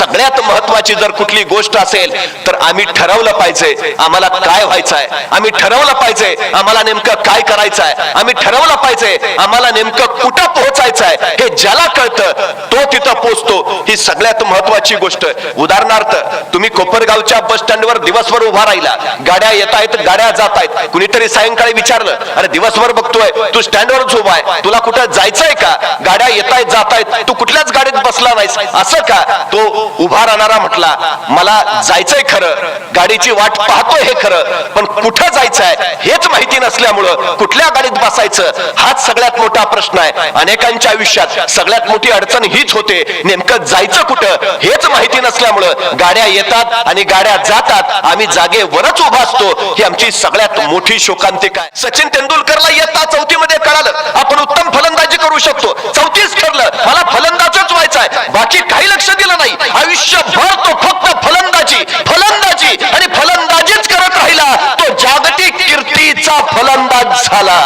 सगळ्यात महत्वाची जर कुठली गोष्ट असेल तर आम्ही ठरवलं पाहिजे आम्हाला काय व्हायचंय, आम्ही ठरवलं पाहिजे आम्हाला नेमकं काय करायचंय, आम्ही ठरवलं पाहिजे आम्हाला नेमकं कुठं पोहोचायचंय. हे ज्याला कळतं तो तिथं पोहोचतो. ही सगळ्यात महत्वाची गोष्ट. उदाहरणार्थ तुम्ही कोपरगावच्या बस स्टँडवर दिवसभर उभा राहिला, गाड्या येत आहेत, गाड्या जात आहेत. कुणीतरी सायंकाळी विचारलं, अरे दिवसभर बघतोय तू स्टँडवरच उभा आहे, तुला कुठं जायचंय का? गाड्या येत आहेत जात आहेत, तू कुठल्याच गाडीत बसला नाहीस, असं का? तो उभा राहणारा म्हटला, मला जायचंय खरं, गाडीची वाट पाहतोय हे खरं, पण कुठं जायचंय हेच माहिती नसल्यामुळं कुठल्या गाडीत बसायचं हाच सगळ्यात मोठा प्रश्न आहे. अनेकांच्या आयुष्यात सगळ्यात मोठी अडचण हीच होते, नेमकं जायचं कुठं हेच माहिती नसल्यामुळं गाड्या येतात आणि गाड्या जातात, आम्ही जागेवरच उभा असतो. ही आमची सगळ्यात मोठी शोकांतिका आहे. सचिन तेंडुलकरला इयत्ता 4थीमध्ये कळालं आपण उत्तम फलंदाजी करू शकतो. 4थीच ठरलं मला फलंदाजच व्हायचंय, बाकी काही लक्ष दिलं नाही. आयुष्यभर तो फक्त फलंदाजी फलंदाजी आणि फलंदाजीच करत राहिला. तो जागतिक कीर्तीचा फलंदाज झाला.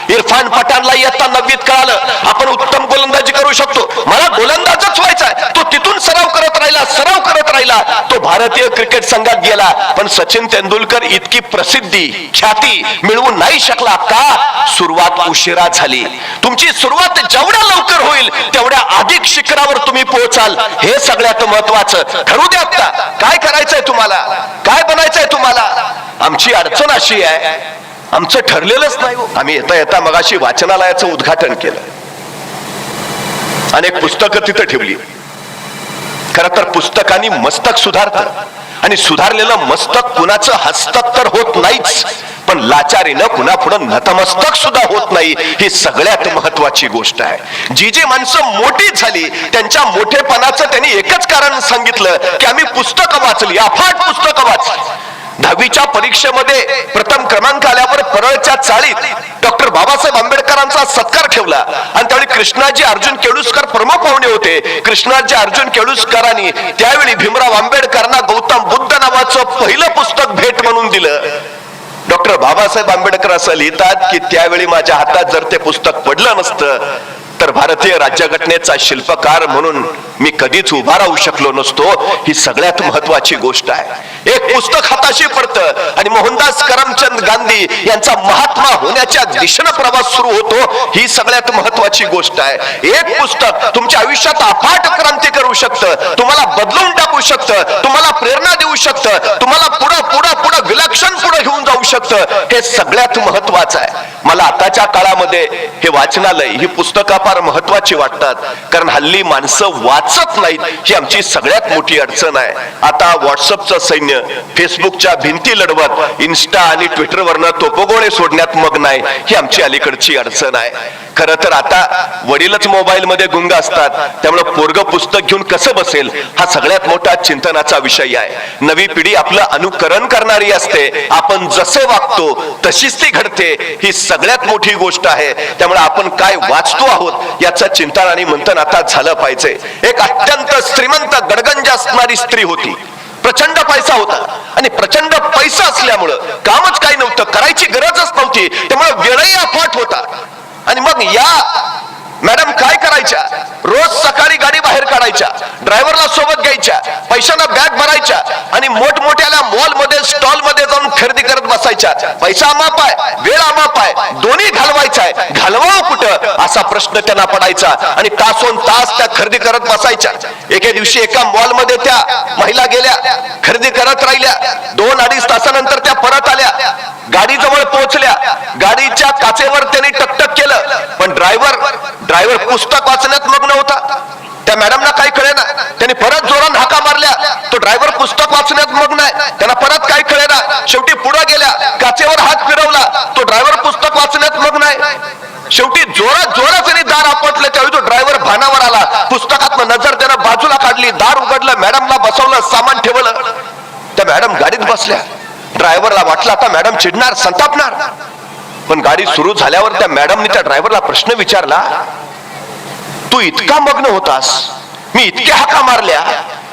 इरफान पठाणला इयत्ता 9वीत कळालं आपण उत्तम गोलंदाजी करू शकतो, मला गोलंदाजच व्हायचाय. तो तिथून सराव करत राहिला, सराव करत राहिला. तो भारतीय क्रिकेट संघात गेला. पण सचिन तेंडुलकर इतकी प्रसिद्धी ख्याती मिळवू नाही शकला का? सुरुवात उशिरा झाली. तुमची सुरुवात जेवढ्या लवकर होईल तेवढ्या अधिक शिखरावर तुम्ही पोहोचाल. हे सगळ्यात महत्वाचं. ठरवू द्या आता काय करायचंय तुम्हाला, काय बनायचंय तुम्हाला. आमची अडचण अशी आहे, आमचं ठरलेलंच नाही. आम्ही येता येता मगाशी वाचनालयाचं उद्घाटन केलं, अनेक पुस्तकं तिथं ठेवली. खरं तर पुस्तकांनी मस्तक सुधारतं आणि सुधारलेलं मस्तक कुणाचं हस्तक तर होत नाहीच, पण लाचारीनं कुणा पुढे नतमस्तक सुद्धा होत नाही. ही सगळ्यात महत्वाची गोष्ट आहे. जी जी माणसं मोठी झाली त्यांच्या मोठेपणाचं त्यांनी एकच कारण सांगितलं की आम्ही पुस्तकं वाचली, अफाट पुस्तकं वाचली. 10वीच्या परीक्षेमध्ये प्रथम क्रमांक आल्यावर परळच्या चाळीत डॉक्टर बाबासाहेब आंबेडकरांचा सत्कार ठेवला आणि त्यावेळी कृष्णाजी अर्जुन केळुस्कर प्रमुख पाहुणे होते. कृष्णाजी अर्जुन केळुस्करांनी त्यावेळी भीमराव आंबेडकरांना गौतम बुद्ध नावाचं पहिलं पुस्तक भेट म्हणून दिलं. डॉक्टर बाबासाहेब आंबेडकर असं लिहितात की त्यावेळी माझ्या हातात जर ते पुस्तक पडलं नसतं तर भारतीय राज्यघटनेचा शिल्पकार म्हणून मी कधीच उभा राहू शकलो नसतो. ही सगळ्यात महत्वाची गोष्ट आहे. एक पुस्तक हाताशी पडतं आणि मोहनदास करमचंद गांधी यांचा महात्मा होण्याच्या दिशेनं प्रवास सुरू होतो. ही सगळ्यात महत्वाची गोष्ट आहे. एक पुस्तक तुमच्या आयुष्यात अफाट क्रांती करू शकतं, तुम्हाला बदलून टाकू शकतं, तुम्हाला प्रेरणा देऊ शकतं, तुम्हाला पुढं पुढं पुढं विलक्षण पुढे घेऊन जाऊ शकतं. हे सगळ्यात महत्वाचं आहे. मला आताच्या काळामध्ये हे वाचनालय, ही पुस्तकं फार महत्वाची वाटतात, कारण हल्ली माणसं वाचत नाहीत. ही आमची सगळ्यात मोठी अडचण आहे. आता व्हॉट्सअपचं सैन्य फेसबुकच्या भिंती लढवत इन्स्टा आणि ट्विटरवरनं तोफगोळे सोडण्यात मग्न आहे. ही आमची अलीकडची अडचण आहे. खरं तर आता वडीलच मोबाईल मध्ये गुंग असतात, त्यामुळे पोरग पुस्तक घेऊन कसं बसेल हा सगळ्यात मोठा चिंतनाचा विषय आहे. नवी पिढी आपलं अनुकरण करणारी असते, आपण जसे वागतो तशीच ती घडते. ही सगळ्यात मोठी गोष्ट आहे. त्यामुळे आपण काय वाचतो आहोत याचं चिंतन आणि मंथन आता झालं पाहिजे. एक अत्यंत श्रीमंत गडगंज असणारी स्त्री होती, प्रचंड पैसा होता आणि प्रचंड पैसा असल्यामुळं कामच काही नव्हतं, करायची गरजच नव्हती, त्यामुळे वेळही अफाट होता. आणि मग या मॅडम काय करायच्या, रोज सकाळी गाडी बाहेर काढायच्या, ड्रायव्हरला सोबत घ्यायच्या, पैशांना बॅग भरायच्या आणि मोठमोठ्याला मॉल मध्ये स्टॉल मध्ये जाऊन खरेदी करत बसायच्या. पैसा अमाप आहे, वेळ अमाप आहे, दोन्ही घालवायचा आहे, घालवावं कुठं असा प्रश्न त्यांना पडायचा आणि तासोन तास त्या खरेदी करत बसायच्या. एके दिवशी एका मॉल मध्ये त्या महिला गेल्या, खरेदी करत राहिल्या. 2-2.5 तासानंतर त्या परत आल्या, गाडीजवळ पोहोचल्या. गाडीच्या काचेवर त्यांनी टकटक केलं, पण ड्रायव्हर पुस्तक वाचण्यात मग्न होता. त्या मॅडमला काही कळेना, त्यांनी परत जोरात हाका मारल्या. तो ड्रायव्हर पुस्तक वाचण्यात मग्न आहे, त्यांना परत काही कळेना. शेवटी पुढे गेल्या, काचेवर हात फिरवला, तो ड्रायव्हर पुस्तक वाचण्यात मग्न आहे. शेवटी जोरात त्यांनी दार आपटलं. त्यावेळी तो ड्रायव्हर भानावर आला, पुस्तकात नजर त्यानं बाजूला काढली, दार उघडलं, मॅडमला बसवलं, सामान ठेवलं. त्या मॅडम गाडीत बसल्या. ड्रायव्हरला वाटलं आता मॅडम चिडणार, संतापणार. पण गाडी सुरू झाल्यावर त्या मॅडमने त्या ड्रायव्हरला प्रश्न विचारला, तू इतका मग्न होतास, मी इतक्या हाका मारल्या,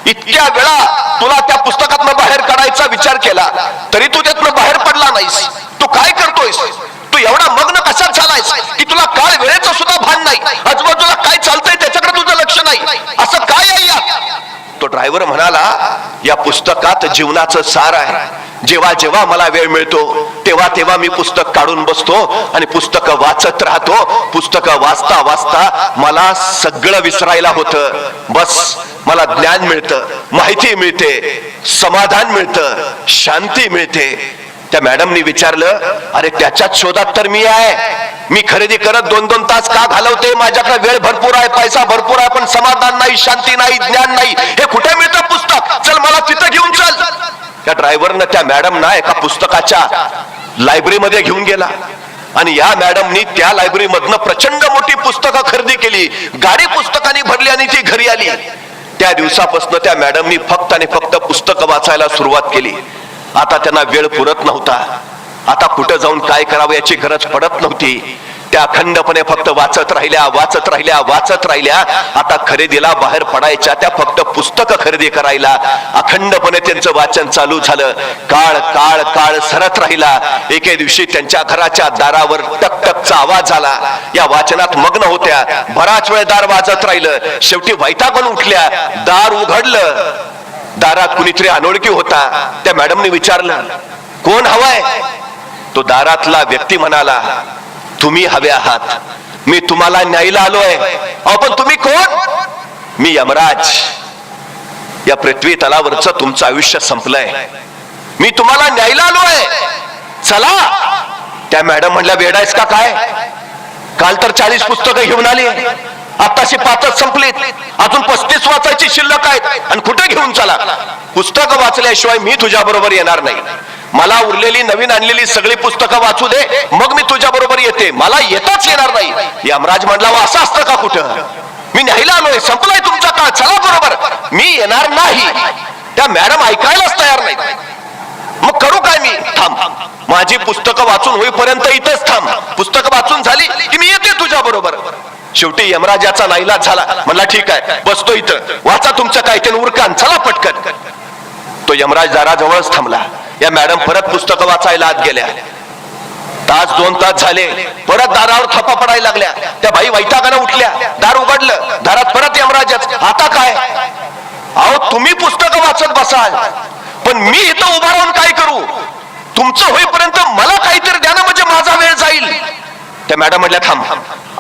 इतक्या वेळा तुला त्या पुस्तकातनं बाहेर काढायचा विचार केला, तरी तू त्यातनं बाहेर पडला नाहीस, तू काय करतोयस, तू एवढा मग्न कशात झालायस की तुला काळ वेळेचं सुद्धा भान नाही, आजूबाजूला काय चालतंय त्याच्याकडे तुझं लक्ष नाही, असं काय आहे यात. तो ड्रायव्हर म्हणाला, या पुस्तकात जीवनाचं सार आहे. जेव्हा जेव्हा मला वेळ मिळतो तेव्हा तेव्हा मी पुस्तक काढून बसतो आणि पुस्तक वाचत राहतो. पुस्तक वाचता वाचता मला सगळं विसरायला होतं. बस मला ज्ञान मिळतं, माहिती मिळते, समाधान मिळतं, शांती मिळते. त्या मॅडमनी विचारलं, अरे त्याच्याच शोधात तर मी आहे. मी खरेदी करत 2-2 तास का घालवते? माझ्याकडे वेळ भरपूर आहे, पैसा भरपूर आहे, पण समाधान नाही, शांती नाही, ज्ञान नाही. हे कुठे मिळतं पुस्तक? चल मला तिथं घेऊन चल. त्या ड्रायव्हरनं त्या मॅडमना एका पुस्तकाच्या लायब्ररीमध्ये घेऊन गेला आणि या मॅडमनी त्या लायब्ररीमधनं प्रचंड मोठी पुस्तकं खरेदी केली. गाडी पुस्तकांनी भरली आणि ती घरी आली. त्या दिवसापासून त्या मॅडमनी फक्त आणि फक्त पुस्तकं वाचायला सुरुवात केली. आता त्यांना वेळ पुरत नव्हता. आता कुठं जाऊन काय करावं याची गरज पडत नव्हती. त्या अखंडपणे फक्त वाचत राहिल्या, वाचत राहिल्या, वाचत राहिल्या. आता खरेदीला बाहेर पडायच्या त्या फक्त पुस्तकं खरेदी करायला. अखंडपणे त्यांचं वाचन चालू झालं. काळ काळ काळ सरत राहिला. एके दिवशी त्यांच्या घराच्या दारावर टकटकचा आवाज आला. या वाचनात मग्न होत्या. बराच वेळ दार वाजत राहिलं. शेवटी वैतागून उठल्या. दार उघडलं. दारात कुणीतरी अनोळखी होता. त्या मॅडमने विचारलं, कोण हवाय? तो दारातला व्यक्ती म्हणाला, तुम्ही हवे आहात. मी तुम्हाला न्यायला आलोय. पण तुम्ही कोण? मी यमराज. या पृथ्वी तलावरचं तुमचं आयुष्य संपलंय. मी तुम्हाला न्यायला आलोय. चला. त्या मॅडम म्हणल्या, वेडायस का काय? काल तर 40 पुस्तकं घेऊन आली, आताशी 5च संपलीत. अजून 35 वाचायची शिल्लक आहेत आणि कुठे घेऊन चला? पुस्तकं वाचल्याशिवाय मी तुझ्या बरोबर येणार नाही. मला उरलेली नवीन आणलेली सगळी पुस्तकं वाचू दे, मग मी तुझ्या बरोबर येते. मला येताच येणार नाही. यमराज म्हणला, असं असतं का कुठं? मी न्यायला आलोय, संपलाय तुमचा काळ, चला बरोबर. मी येणार नाही. त्या मॅडम ऐकायलाच तयार नाही. मग करू काय मी? थांब, माझी पुस्तकं वाचून होईपर्यंत इथंच थांब. पुस्तकं वाचून झाली की मी येते तुझ्या बरोबर. शेवटी यमराजाचा नाईलाज झाला. म्हणला, ठीक आहे, बसतो इथं, वाचा तुमचं काय ते उरकान, चला पटकन. तो यमराज दाराजवळच थांबला. या मॅडम परत पुस्तकं वाचायला आत गेल्या. 1-2 तास झाले. परत दारावर थप्पा पडायला लागल्या. त्या बाई वैतागानं उठल्या. दार उघडलं. दारात परत यमराजच. आता काय? अहो, तुम्ही पुस्तकं वाचत बसाल, पण मी इथं उभा राहून काय करू? तुमचं होईपर्यंत मला काहीतरी द्या ना, म्हणजे माझा वेळ जाईल. त्या मॅडम म्हटल्या, थांब.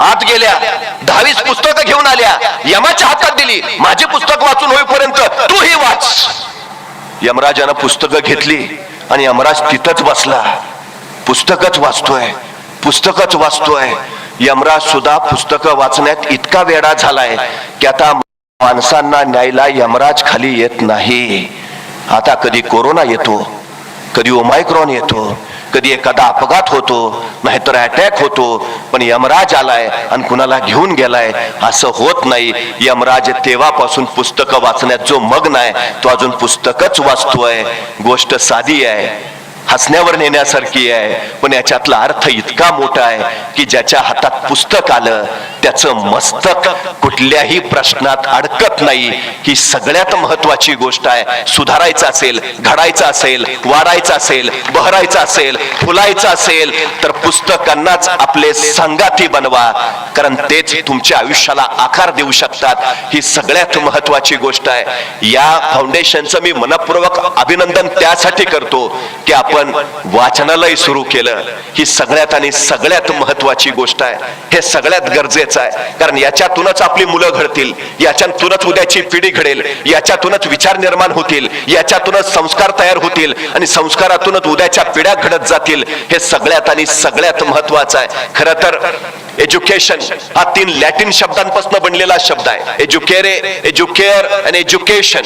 आत गेल्या. 10-20 पुस्तकं घेऊन आल्या. यमाच्या हातात दिली. माझी पुस्तक वाचून होईपर्यंत तू ही वाच. यमराजानं पुस्तकं घेतली आणि यमराज तिथंच बसला. पुस्तकच वाचतोय, पुस्तकच वाचतोय. यमराज सुद्धा पुस्तकं वाचण्यात इतका वेडा झालाय की आता माणसांना न्यायला यमराज खाली येत नाही. आता कधी कोरोना येतो, कधी ओमायक्रॉन येतो, कधी एखादा अपघात होतो, नाहीतर अटॅक होतो, पण यमराज आलाय आणि कुणाला घेऊन गेलाय असं होत नाही. यमराज तेव्हापासून पुस्तकं वाचण्यात जो मग्न आहे तो अजून पुस्तकच वाचतोय. गोष्ट साधी आहे, हसण्यावर नेण्यासारखी आहे, पण याच्यातला अर्थ इतका मोठा आहे की ज्याच्या हातात पुस्तक आलं त्याचं मस्तक कुठल्याही प्रश्नात अडकत नाही. ही सगळ्यात महत्वाची गोष्ट आहे. सुधारायचं असेल, घडायचं असेल, वाढायचं असेल, बहरायचं असेल, फुलायचं असेल तर पुस्तकांनाच आपले संगाती बनवा, कारण तेच तुमच्या आयुष्याला आकार देऊ शकतात. ही सगळ्यात महत्वाची गोष्ट आहे. या फाउंडेशनचं मी मनपूर्वक अभिनंदन त्यासाठी करतो की आपण वाचनालय सुरू केलं. ही सगळ्यात आणि सगळ्यात महत्वाची गोष्ट आहे. हे सगळ्यात गरजेचं आहे, कारण याच्यातूनच आपली मुलं घडतील, याच्यातूनच उद्याची पिढी घडेल, याच्यातूनच विचार निर्माण होतील, याच्यातूनच संस्कार तयार होतील आणि संस्कारातूनच उद्याच्या पिढ्या घडत जातील. हे सगळ्यात आणि सगळ्यात महत्वाचं आहे. खरं तर एज्युकेशन हा 3 लॅटिन शब्दांपासून बनलेला शब्द आहे. एज्युकेरे, एज्युकेअर आणि एज्युकेशन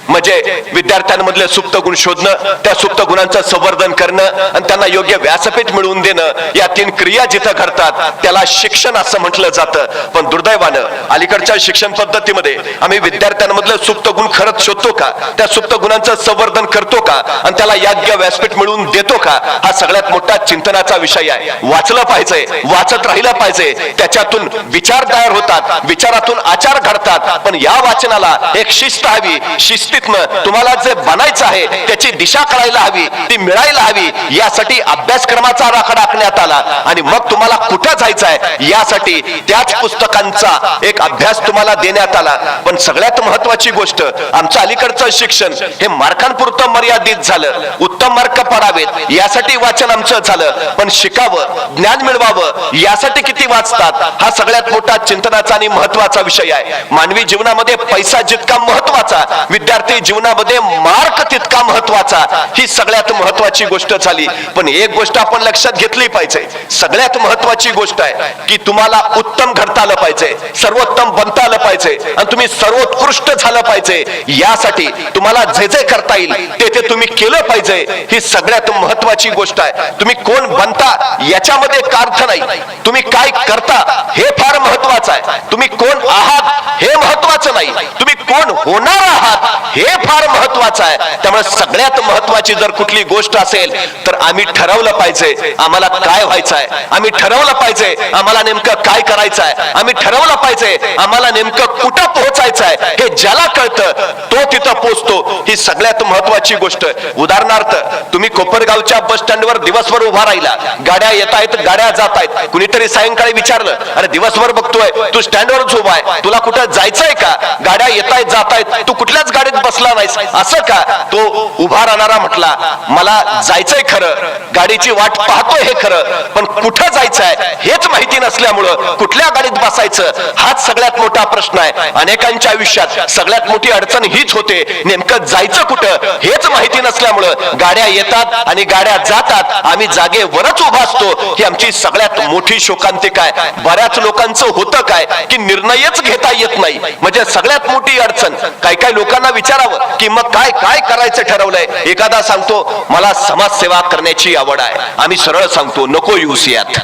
म्हणजे विद्यार्थ्यांमधले सुप्त गुण शोधणं, त्या सुप्त गुणांचं संवर्धन करणं आणि त्यांना योग्य व्यासपीठ मिळवून देणं. या 3 क्रिया जिथं घडतात त्याला शिक्षण असं म्हटलं जातं. पण दुर्दैवानं अलीकडच्या शिक्षण पद्धतीमध्ये आम्ही विद्यार्थ्यांमधले सुप्त गुण खरंच शोधतो का? त्या सुप्त गुणांचं संवर्धन करतो का? आणि त्याला योग्य व्यासपीठ मिळवून देतो का? हा सगळ्यात मोठा चिंतनाचा विषय आहे. वाचलं पाहिजे, वाचत राहिलं पाहिजे. त्याच्यातून विचार तयार होतात, विचारातून आचार घडतात. पण या वाचनाला एक शिस्त हवी. शिस्तीतनं तुम्हाला जे बनायचं आहे त्याची दिशा कळायला हवी, ती मिळायला मिळायला हवी यासाठी अभ्यासक्रमाचा आराखडा आखण्यात आला आणि मग तुम्हाला कुठं जायचं आहे यासाठी त्याच पुस्तकांचा एक अभ्यास तुम्हाला देण्यात आला. पण सगळ्यात महत्वाची गोष्ट, आमचं अलीकडचं शिक्षण हे मार्कांपुरतं मर्यादित झालं. उत्तम मार्क पडावेत यासाठी वाचन आमचं झालं, पण शिकावं, ज्ञान मिळवावं यासाठी किती वाचतात हा सगळ्यात मोठा चिंतनाचा आणि महत्वाचा विषय आहे. मानवी जीवनामध्ये पैसा जितका महत्वाचा, विद्यार्थी जीवनामध्ये मार्क तितका महत्वाचा, ही सगळ्यात महत्वाची गोष्ट झाली. पण एक गोष्ट आपण लक्षात घेतली पाहिजे, सगळ्यात महत्वाची गोष्ट आहे की तुम्हाला उत्तम घडता आलं पाहिजे, सर्वोत्तम बनता आलं पाहिजे आणि तुम्ही सर्वोत्कृष्ट झालं पाहिजे. यासाठी तुम्हाला जे जे करता येईल ते तुम्ही केलं पाहिजे, ही सगळ्यात महत्वाची गोष्ट आहे. तुम्ही कोण बनता याच्यामध्ये का अर्थ नाही, तुम्ही काय करता हे फार महत्वाचं आहे. तुम्ही कोण आहात हे महत्वाचं नाही, तुम्ही कोण होणार आहात हे फार महत्वाचं आहे. त्यामुळे सगळ्यात महत्वाची जर कुठली गोष्ट असेल तर आम्ही ठरवलं पाहिजे आम्हाला काय व्हायचं आहे, आम्ही ठरवलं पाहिजे आम्हाला नेमकं काय करायचं आहे, आम्ही ठरवलं पाहिजे आम्हाला नेमकं कुठं पोहोचायचं आहे. हे ज्याला कळतं तो तिथं पोहोचतो, ही सगळ्यात महत्वाची गोष्ट. उदाहरणार्थ, तुम्ही कोपरगावच्या बस स्टँडवर दिवसभर उभा राहिला, गाड्या येत आहेत, गाड्या जात आहेत, कुणीतरी सायंकाळी विचारलं, अरे दिवसभर बघतोय तू स्टँडवर उभा आहे, तुला कुठं जायचंय का, गाड्या येत आहेत जात आहेत, तू कुठल्याच गाडीत बसला नाहीस असं का? तो उभा राहणारा म्हटला, मला जायचंय खरं, गाडीची वाट पाहतोय हे खरं, पण कुठं जायचंय हेच माहिती नसल्यामुळं कुठल्या गाडीत बसायचं हाच सगळ्यात मोठा प्रश्न आहे. अनेकांच्या आयुष्यात सगळ्यात मोठी अडचण हीच होते, नेमकं जायचं कुठं हेच माहिती नसल्यामुळं गाड्या येतात आणि गाड्या जातात, आम्ही जागेवरच उभा असतो. ही आमची सगळ्यात मोठी शोकांतिका आहे. बऱ्याच लोकांचं होतं काय की निर्णयच घेता येत नाही, म्हणजे सगळ्यात मोठी अडचण. काही काही लोकांना विचारावं की मग काय काय करायचं ठरवलंय, एखादा सांगतो मला समाजसेवा करण्याची आवड आहे, आम्ही सरळ सांगतो नको येऊस यात.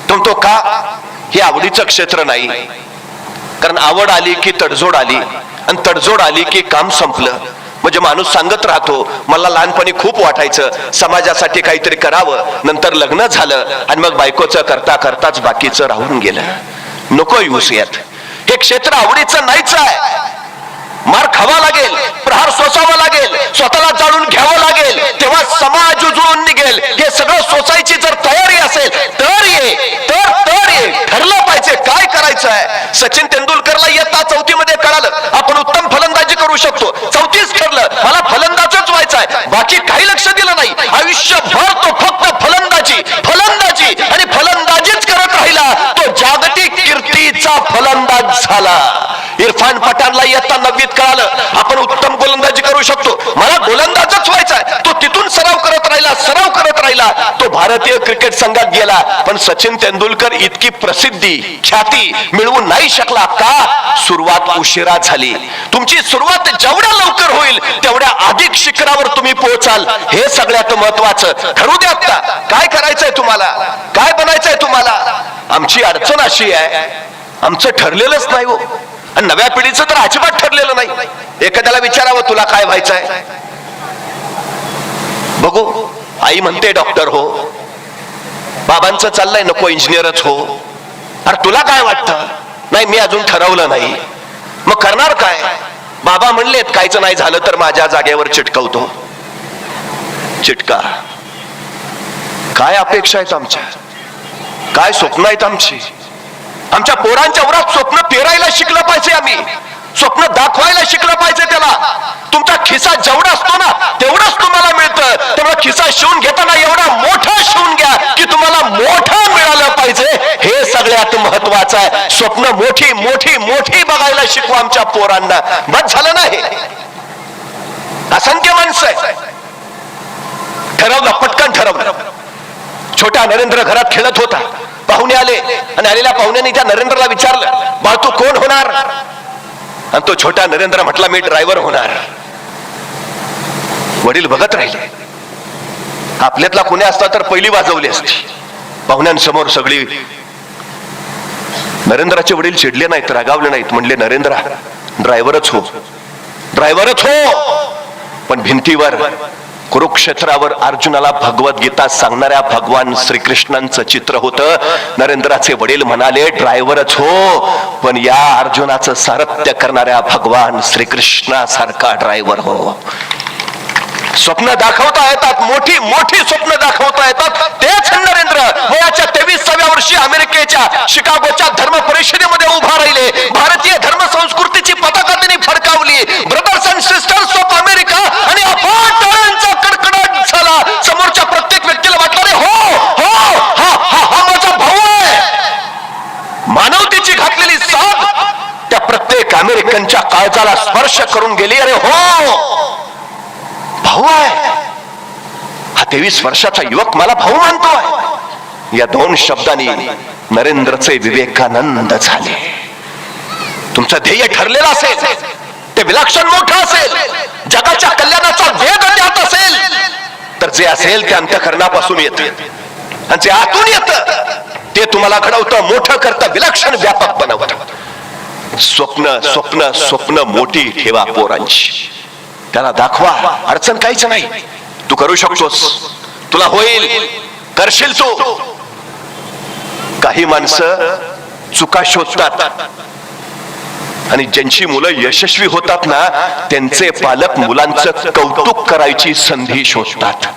तो का? हे आवडीचं क्षेत्र नाही, कारण आवड आली की तडजोड आली आणि तडजोड आली की काम संपलं. म्हणजे माणूस सांगत राहतो, मला लहानपणी खूप वाटायचं समाजासाठी काहीतरी करावं, नंतर लग्न झालं आणि मग बायकोचं करता करताच बाकीचं राहून गेलं. नको येऊस यात. हे क्षेत्र आवडीचं नाहीच आहे. मार खावा लागेल, प्रहार सोसावा लागेल, स्वतःला जाळून घ्यावं लागेल, तेव्हा समाज उजळून निघेल. हे सगळं सोसायची जर तयारी असेल तर ये, तर ये. ठरलं पाहिजे काय करायचं आहे. सचिन तेंडुलकरला इयत्ता 4थी मध्ये कळालं आपण उत्तम फलंदाजी करू शकतो, 4थीच ठरलं मला फलंदाजच व्हायचं आहे, बाकी काही लक्ष दिलं नाही. आयुष्यभर तो फक्त फलंदाजी फलंदाजी आणि फलंदाजीच करत राहिला. तो जागतिक कीर्तीचा फलंदाज झाला. इरफान पठाणला इयत्ता 9वीत कळालं आपण उत्तम गोलंदाजी करू शकतो, मला गोलंदाजच व्हायचा आहे. तो तिथून सराव करत राहिला, तो भारतीय क्रिकेट संघात गेला. पण सचिन तेंडुलकर इतकी प्रसिद्धी ख्याती मिळवू नाही शकला का? सुरुवात उशिरा झाली. तुमची सुरुवात जेवढ्या लवकर होईल तेवढ्या अधिक शिखरावर तुम्ही पोहोचाल, हे सगळ्यात महत्वाचं. ठरवू द्या आता काय करायचंय तुम्हाला, काय बनायचंय तुम्हाला. आमची अडचण अशी आहे, आमचं ठरलेलंच नाही हो, आणि नव्या पिढीचं तर अजिबात ठरलेलं नाही. एखाद्याला विचारावं तुला काय व्हायचंय, बघू आई म्हणते डॉक्टर हो, बाबांचं चाललंय नको इंजिनियरच हो. अरे तुला काय वाटतं? नाही मी अजून ठरवलं नाही. मग करणार काय? बाबा म्हणलेत कायचं नाही झालं तर माझ्या जागेवर चिटकवतो. चिटका. काय अपेक्षा आहेत आमच्या, काय स्वप्न आहेत आमची. आमच्या पोरांच्या वरात स्वप्न पेरायला शिकलं पाहिजे, आम्ही स्वप्न दाखवायला शिकलं पाहिजे त्याला. तुमचा खिसा जेवढा असतो ना तेवढंच तुम्हाला मिळतं, तेव्हा खिसा शिवून घेताना एवढा मोठा शिवून घ्या की तुम्हाला मोठं मिळालं पाहिजे, हे सगळ्यात महत्वाचं आहे. स्वप्न मोठी मोठी मोठी बघायला शिकवा आमच्या पोरांना. बस झालं नाही, असंख्य माणसं आहे. ठरवलं, पटकन ठरवलं. छोटा नरेंद्र घरात खेळत होता, पाहुणे आले आणि आलेल्या पाहुण्यांनी त्या नरेंद्रला विचारलं बाळ तू कोण होणार? आणि तो छोटा नरेंद्र म्हटला मी ड्रायव्हर होणार. वडील बघत राहिले. आपल्यातला कोणी असता तर पहिली वाजवली असती पाहुण्यांसमोर सगळी. नरेंद्राचे वडील चिडले नाहीत, रागावले नाहीत, म्हणले नरेंद्रा ड्रायव्हरच हो, ड्रायव्हरच हो. पण भिंतीवर कुरुक्षेत्रावर अर्जुनाला भगवद्गीता सांगणाऱ्या भगवान श्रीकृष्णांचं चित्र होतं. नरेंद्राचे वडील म्हणाले ड्रायव्हरच हो, पण या अर्जुनाचं सारथ्य करणाऱ्या भगवान श्रीकृष्णासारखा ड्रायव्हर हो. स्वप्न दाखवता येतात, मोठी मोठी स्वप्न दाखवता येतात. तेच नरेंद्र वयाच्या 23व्या वर्षी अमेरिकेच्या शिकागोच्या धर्म परिषदेमध्ये उभा राहिले. भारतीय धर्म संस्कृतीची पताका त्यांनी फडकावली. Brothers and sisters of America, आणि अफाट टाळ्यांचा कडकडाट झाला. समोरच्या प्रत्येक व्यक्तीला वाटलं रे हो हो हा माझा भाऊ आहे. मानवतेची घातलेली साथ त्या प्रत्येक अमेरिकनच्या काळजाला स्पर्श करून गेली. अरे हो, भाऊ आहे हा. 23 वर्षाचा युवक मला भाऊ मानतोय. या 2 शब्दांनी नरेंद्रचे विवेकानंद झाले. तुमचं ध्येय ठरलेलं असेल, ते विलक्षण मोठं असेल, जगाच्या कल्याणाचा वेध त्यात असेल, तर जे असेल ते अंतःकरणापासून येतं, आणि जे आतून येतं ते तुम्हाला घडवतं, मोठं करतं, विलक्षण व्यापक बनवतं. स्वप्न स्वप्न स्वप्न मोठी ठेवा पोरांची. त्याला दाखवा, अडचण काहीच नाही. तू करू शकतोस, तुला होईल, करशील तू. काही माणसं चुका शोधतात, आणि ज्यांची मुलं यशस्वी होतात ना, त्यांचे पालक मुलांचं कौतुक करायची संधी शोधतात.